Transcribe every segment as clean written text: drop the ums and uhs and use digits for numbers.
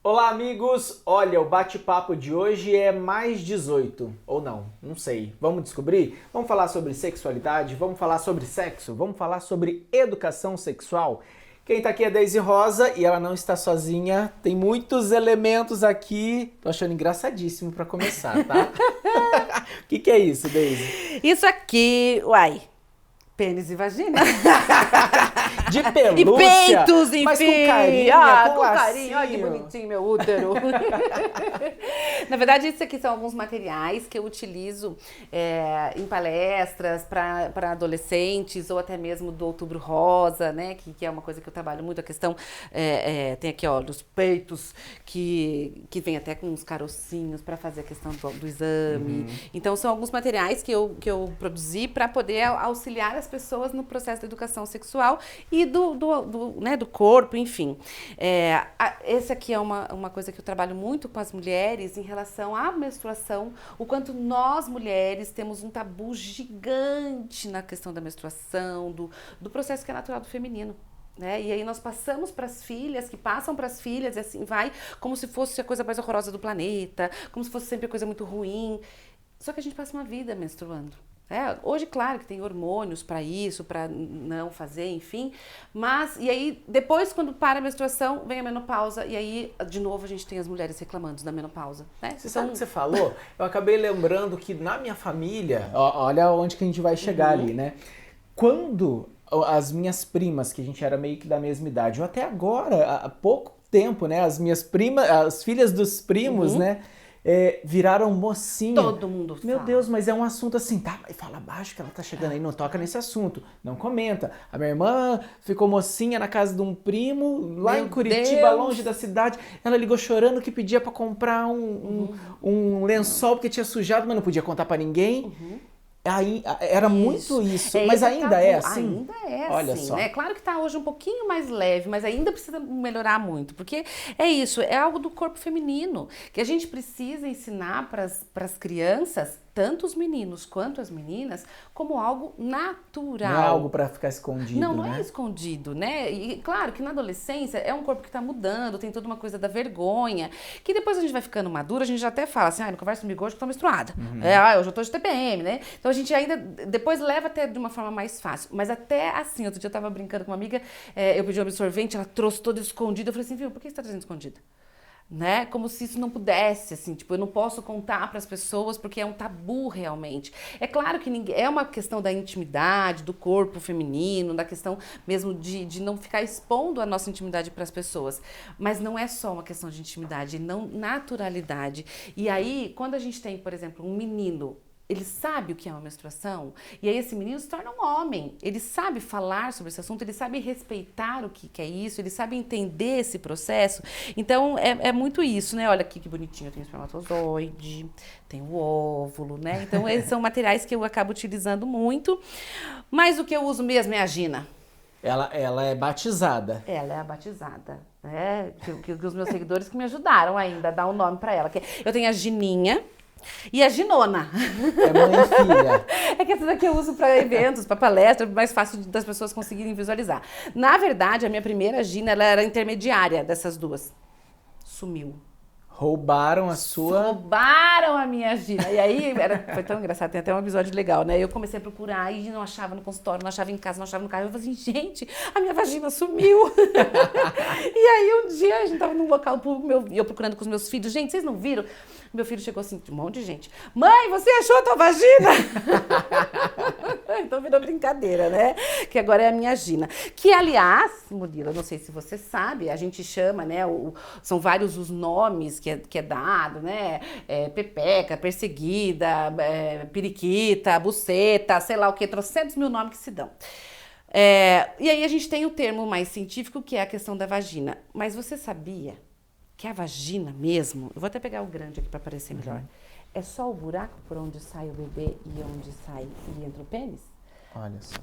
Olá, amigos! Olha, o bate-papo de hoje é mais 18, ou não sei. Vamos descobrir? Vamos falar sobre sexualidade, vamos falar sobre sexo, vamos falar sobre educação sexual. Quem tá aqui é Daisy Rosa e ela não está sozinha, tem muitos elementos aqui. Tô achando engraçadíssimo pra começar, tá? O que é isso, Daisy? Isso aqui, uai, pênis e vagina. De E pelúcia, peitos, enfim. mas com carinho, com com carinho. Olha que lacinho. bonitinho meu útero. Na verdade, isso aqui são alguns materiais que eu utilizo em palestras para adolescentes ou até mesmo do Outubro Rosa, né? Que é uma coisa que eu trabalho muito, a questão... tem aqui, ó, dos peitos que vem até com uns carocinhos para fazer a questão do exame. Então, são alguns materiais que eu produzi para poder auxiliar as pessoas no processo da educação sexual e do corpo, enfim. Esse aqui é uma coisa que eu trabalho muito com as mulheres em relação à menstruação, o quanto nós, mulheres, temos um tabu gigante na questão da menstruação, do processo que é natural do feminino. Né? E aí nós passamos para as filhas, que passam para as filhas, e assim vai, como se fosse a coisa mais horrorosa do planeta, como se fosse sempre a coisa muito ruim. Só que a gente passa uma vida menstruando. Hoje, claro que tem hormônios para isso, para não fazer, enfim. Mas, e aí, depois, quando para a menstruação, vem a menopausa. E aí, de novo, a gente tem as mulheres reclamando da menopausa. Né? Você sabe o que você falou? Eu acabei lembrando que na minha família, olha onde que a gente vai chegar ali, né? Quando as minhas primas, que a gente era meio que da mesma idade, ou até agora, há pouco tempo, né? As minhas primas, as filhas dos primos, né? Viraram mocinha. Todo mundo Meu fala. Deus, mas é um assunto assim, tá, mas fala baixo que ela tá chegando aí, não toca nesse assunto, não comenta. A minha irmã ficou mocinha na casa de um primo, lá Meu em Curitiba, Deus. longe da cidade. Ela ligou chorando que pedia pra comprar um lençol porque tinha sujado, mas não podia contar pra ninguém. Aí, era muito isso, mas esse ainda tabu. é assim? Ainda é Olha assim, só. né? Claro que tá hoje um pouquinho mais leve, mas ainda precisa melhorar muito, porque é isso, é algo do corpo feminino, que a gente precisa ensinar para as crianças, tanto os meninos quanto as meninas, como algo natural. Não é algo pra ficar escondido, Não né? é escondido, né? E claro que na adolescência é um corpo que tá mudando, tem toda uma coisa da vergonha, que depois a gente vai ficando madura, a gente já até fala assim, não conversa comigo hoje que eu tô menstruada. Hoje eu tô de TPM, né? Então a gente ainda, depois leva até de uma forma mais fácil. Mas até assim, outro dia eu tava brincando com uma amiga, eu pedi um absorvente, ela trouxe todo escondido, eu falei assim, viu, por que você tá trazendo escondido? Né? Como se isso não pudesse, assim, tipo, eu não posso contar para as pessoas porque é um tabu realmente. É claro que ninguém, é uma questão da intimidade, do corpo feminino, da questão mesmo de não ficar expondo a nossa intimidade para as pessoas. Mas não é só uma questão de intimidade, não naturalidade. E aí, quando a gente tem, por exemplo, um menino, ele sabe o que é uma menstruação, e aí esse menino se torna um homem. Ele sabe falar sobre esse assunto, ele sabe respeitar o que é isso, ele sabe entender esse processo. Então, é muito isso, né? Olha aqui que bonitinho, tem o espermatozoide, tem o óvulo, né? Então, esses são materiais que eu acabo utilizando muito. Mas o que eu uso mesmo é a Gina. Ela é batizada. Ela é a batizada, né? Que os meus seguidores que me ajudaram ainda a dar um nome para ela. Eu tenho a Gininha, e a Ginona. É mãe e filha. É que essa daqui eu uso para eventos, para palestras, mais fácil das pessoas conseguirem visualizar. Na verdade, a minha primeira Gina, ela era intermediária dessas duas. Sumiu. Roubaram a sua... Roubaram a minha Gina. E aí, foi tão engraçado, tem até um episódio legal, né? Eu comecei a procurar e não achava no consultório, não achava em casa, não achava no carro. Eu falei assim, gente, a minha vagina sumiu. E aí, um dia, a gente tava num local público, eu procurando com os meus filhos. Gente, vocês não viram? Meu filho chegou assim, um monte de gente. Mãe, você achou a tua vagina? Então virou brincadeira, né? Que agora é a minha Gina. Que, aliás, Murilo, não sei se você sabe, a gente chama, né? São vários os nomes que é dado, né? Pepeca, perseguida, periquita, buceta, sei lá o que, trocentos mil nomes que se dão. E aí a gente tem o termo mais científico, que é a questão da vagina. Mas você sabia que a vagina mesmo, eu vou até pegar o grande aqui para aparecer melhor, é só o buraco por onde sai o bebê e onde sai e entra o pênis? Olha só.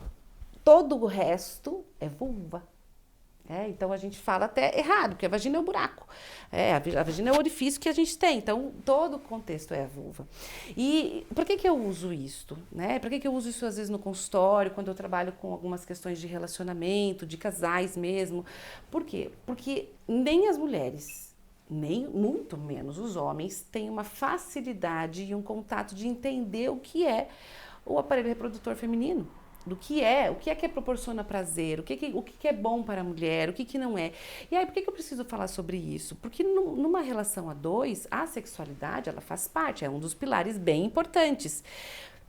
Todo o resto é vulva. Então a gente fala até errado, porque a vagina é o buraco. A vagina é o orifício que a gente tem. Então todo o contexto é a vulva. E por que eu uso isso? Né? Por que eu uso isso às vezes no consultório, quando eu trabalho com algumas questões de relacionamento, de casais mesmo? Por quê? Porque nem as mulheres, nem muito menos os homens têm uma facilidade e um contato de entender o que é o aparelho reprodutor feminino. O que é que proporciona prazer, o que é bom para a mulher, o que não é. E aí, por que eu preciso falar sobre isso? Porque numa relação a dois, a sexualidade, ela faz parte, é um dos pilares bem importantes.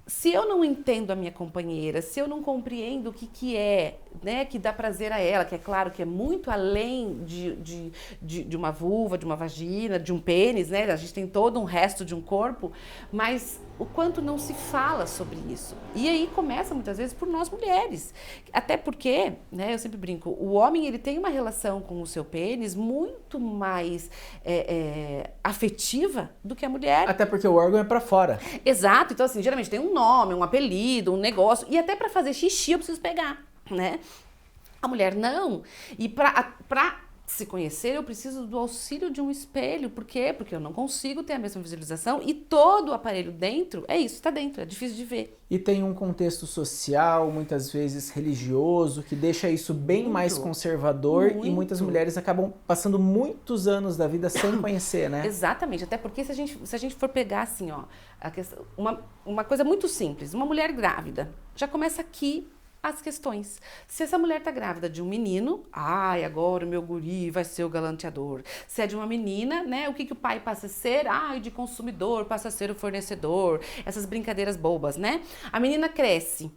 Se eu não entendo a minha companheira, se eu não compreendo o que é, né, que dá prazer a ela, que é claro que é muito além de uma vulva, de uma vagina, de um pênis, né? A gente tem todo um resto de um corpo, mas o quanto não se fala sobre isso. E aí começa muitas vezes por nós mulheres. Até porque, né, eu sempre brinco, o homem ele tem uma relação com o seu pênis muito mais afetiva do que a mulher. Até porque o órgão é pra fora. Exato, então assim, geralmente tem um nome, um apelido, um negócio, e até pra fazer xixi eu preciso pegar, né? A mulher não. E pra se conhecer, eu preciso do auxílio de um espelho. Por quê? Porque eu não consigo ter a mesma visualização e todo o aparelho dentro, é isso, está dentro, é difícil de ver. E tem um contexto social, muitas vezes religioso, que deixa isso bem mais conservador e muitas mulheres acabam passando muitos anos da vida sem conhecer, né? Exatamente, até porque se a gente for pegar assim, ó, a questão, uma coisa muito simples, uma mulher grávida, já começa aqui as questões. Se essa mulher tá grávida de um menino, ai, agora o meu guri vai ser o galanteador. Se é de uma menina, né, o que o pai passa a ser? Ai, de consumidor, passa a ser o fornecedor. Essas brincadeiras bobas, né? A menina cresce.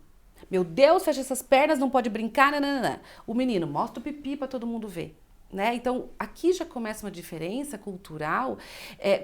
Meu Deus, fecha essas pernas, não pode brincar, nananã. O menino mostra o pipi para todo mundo ver. Né? Então, aqui já começa uma diferença cultural,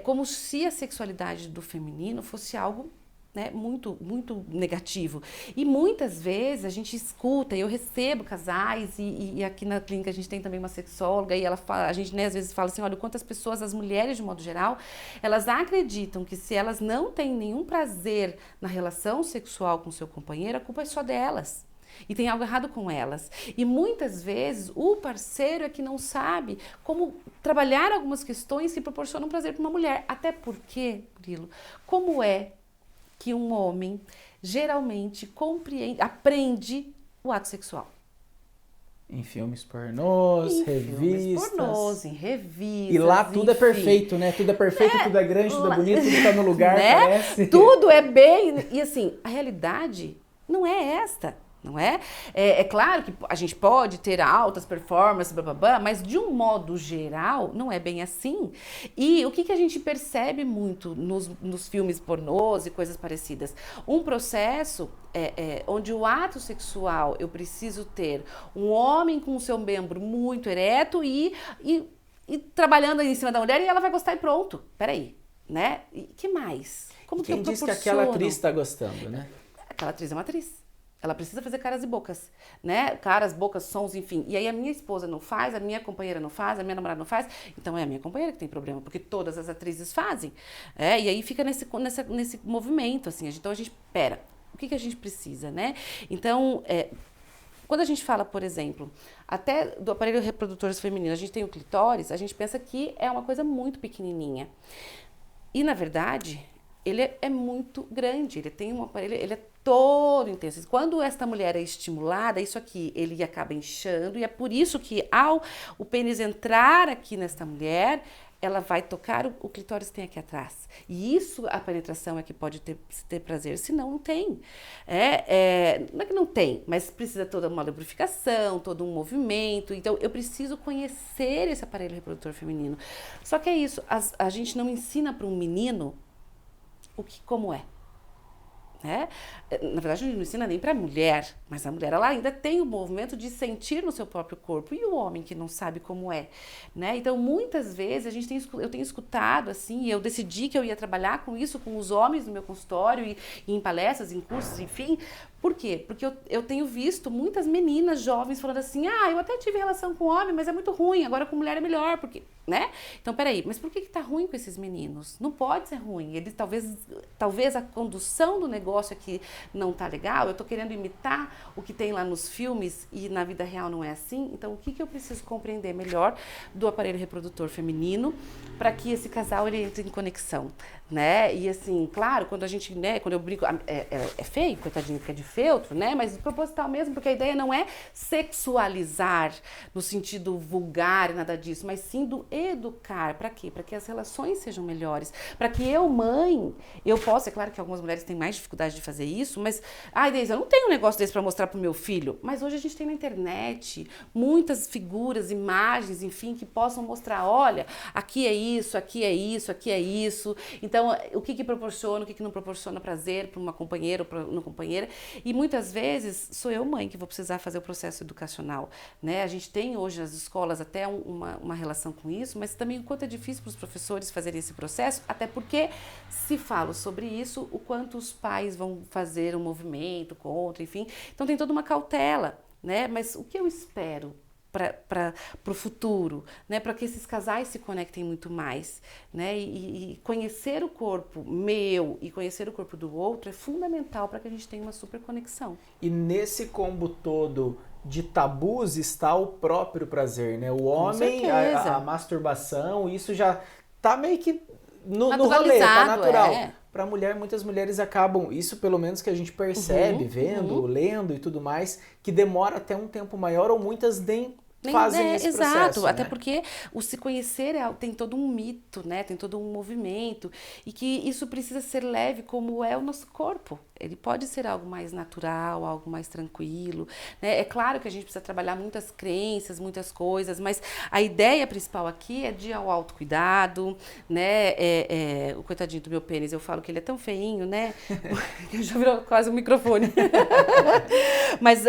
como se a sexualidade do feminino fosse algo, né, muito, muito negativo. E muitas vezes a gente escuta, eu recebo casais, e aqui na clínica a gente tem também uma sexóloga, e ela fala, a gente, né, às vezes fala assim, olha, quantas pessoas, as mulheres de modo geral, elas acreditam que se elas não têm nenhum prazer na relação sexual com seu companheiro, a culpa é só delas. E tem algo errado com elas. E muitas vezes o parceiro é que não sabe como trabalhar algumas questões que proporcionam prazer para uma mulher. Até porque, Grilo, como é que um homem geralmente aprende o ato sexual? Em filmes pornôs, revistas. Em revistas. E lá tudo é perfeito, né? Tudo é perfeito, tudo é grande, tudo é bonito, tudo tá no lugar, né? parece. Tudo é bem... E assim, a realidade não é esta. Não é? É claro que a gente pode ter altas performances, blá, blá, blá, mas de um modo geral não é bem assim. E o que a gente percebe muito nos filmes pornôs e coisas parecidas? Um processo onde o ato sexual eu preciso ter um homem com o seu membro muito ereto e trabalhando em cima da mulher e ela vai gostar e pronto. Peraí, né? E que mais? Como quem diz que aquela atriz está gostando, né? Aquela atriz é uma atriz. Ela precisa fazer caras e bocas, né? Caras, bocas, sons, enfim. E aí a minha esposa não faz, a minha companheira não faz, a minha namorada não faz. Então é a minha companheira que tem problema, porque todas as atrizes fazem. E aí fica nesse movimento, assim. Então a gente, o que a gente precisa, né? Então, quando a gente fala, por exemplo, até do aparelho reprodutor feminino, a gente tem o clitóris, a gente pensa que é uma coisa muito pequenininha. E, na verdade, ele é muito grande, ele tem um aparelho, ele é todo intenso. Quando esta mulher é estimulada, isso aqui, ele acaba inchando, e é por isso que ao o pênis entrar aqui nesta mulher, ela vai tocar, o clitóris tem aqui atrás. E isso, a penetração é que pode ter prazer, senão não tem. Não é que não tem, mas precisa toda uma lubrificação, todo um movimento. Então, eu preciso conhecer esse aparelho reprodutor feminino. Só que é isso, a gente não ensina para um menino como é. Na verdade, a gente não ensina nem para a mulher, mas a mulher ela ainda tem o movimento de sentir no seu próprio corpo, e o homem que não sabe como é, né? Então, muitas vezes eu tenho escutado assim, e eu decidi que eu ia trabalhar com isso com os homens no meu consultório e em palestras, em cursos, enfim. Por quê? Porque eu tenho visto muitas meninas jovens falando assim, eu até tive relação com homem, mas é muito ruim, agora com mulher é melhor, porque, né? Então, peraí, mas por que tá ruim com esses meninos? Não pode ser ruim, eles talvez a condução do negócio aqui não tá legal, eu tô querendo imitar o que tem lá nos filmes e na vida real não é assim, então o que eu preciso compreender melhor do aparelho reprodutor feminino para que esse casal ele entre em conexão, né? E assim, claro, quando a gente, né, quando eu brinco, é feio, coitadinho, porque é de feltro, né? Mas proposital mesmo, porque a ideia não é sexualizar no sentido vulgar e nada disso, mas sim do educar. Para quê? Para que as relações sejam melhores. Para que eu, mãe, eu possa, é claro que algumas mulheres têm mais dificuldade de fazer isso, mas, ai, Deise, eu não tenho um negócio desse para mostrar pro meu filho. Mas hoje a gente tem na internet muitas figuras, imagens, enfim, que possam mostrar, olha, aqui é isso, aqui é isso, aqui é isso. Então, o que proporciona, o que não proporciona prazer para uma companheira ou para uma companheira. E muitas vezes sou eu, mãe, que vou precisar fazer o processo educacional, né? A gente tem hoje nas escolas até uma relação com isso, mas também o quanto é difícil para os professores fazerem esse processo, até porque se fala sobre isso, o quanto os pais vão fazer um movimento contra, enfim. Então tem toda uma cautela, né? Mas o que eu espero para o futuro, né? Para que esses casais se conectem muito mais, né? E conhecer o corpo meu e conhecer o corpo do outro é fundamental para que a gente tenha uma super conexão. E nesse combo todo de tabus está o próprio prazer, né? O homem, a masturbação, isso já tá meio que no rolê, tá natural. Para mulher, muitas mulheres acabam, isso pelo menos que a gente percebe, vendo, lendo e tudo mais, que demora até um tempo maior ou muitas nem fazem esse exato, processo, até né? porque o se conhecer tem todo um mito, né? Tem todo um movimento e que isso precisa ser leve como é o nosso corpo. Ele pode ser algo mais natural, algo mais tranquilo, né? É claro que a gente precisa trabalhar muitas crenças, muitas coisas, mas a ideia principal aqui é de autocuidado, né? O coitadinho do meu pênis, eu falo que ele é tão feinho, né? Já virou quase um microfone. Mas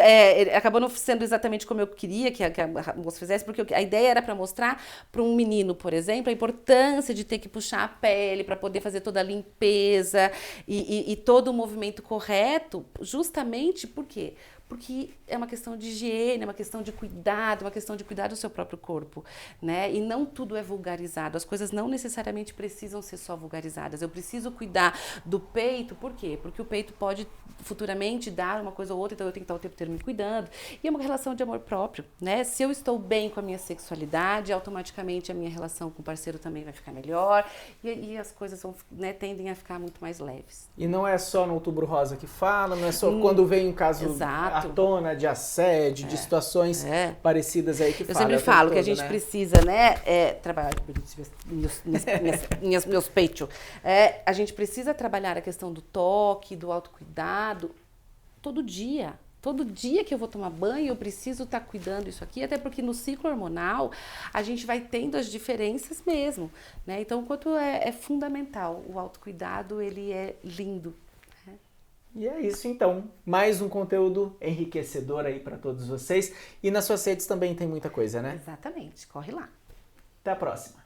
acabou não sendo exatamente como eu queria que a moça fizesse, porque a ideia era para mostrar para um menino, por exemplo, a importância de ter que puxar a pele para poder fazer toda a limpeza e todo o movimento correto, justamente por quê? Porque é uma questão de higiene, é uma questão de cuidado, é uma questão de cuidar do seu próprio corpo, né? E não tudo é vulgarizado, as coisas não necessariamente precisam ser só vulgarizadas. Eu preciso cuidar do peito, por quê? Porque o peito pode futuramente dar uma coisa ou outra, então eu tenho que estar o tempo inteiro me cuidando. E é uma relação de amor próprio, né? Se eu estou bem com a minha sexualidade, automaticamente a minha relação com o parceiro também vai ficar melhor e as coisas vão, né, tendem a ficar muito mais leves. E não é só no Outubro Rosa que fala, não é só quando vem um caso à tona de assédio, de situações parecidas aí que fala. Eu sempre falo que a gente precisa, né, trabalhar meus peitos. A gente precisa trabalhar a questão do toque, do autocuidado, todo dia. Todo dia que eu vou tomar banho, eu preciso estar cuidando isso aqui, até porque no ciclo hormonal a gente vai tendo as diferenças mesmo, né? Então, o quanto é fundamental, o autocuidado, ele é lindo. Né? E é isso então, mais um conteúdo enriquecedor aí para todos vocês. E nas suas redes também tem muita coisa, né? Exatamente, corre lá. Até a próxima.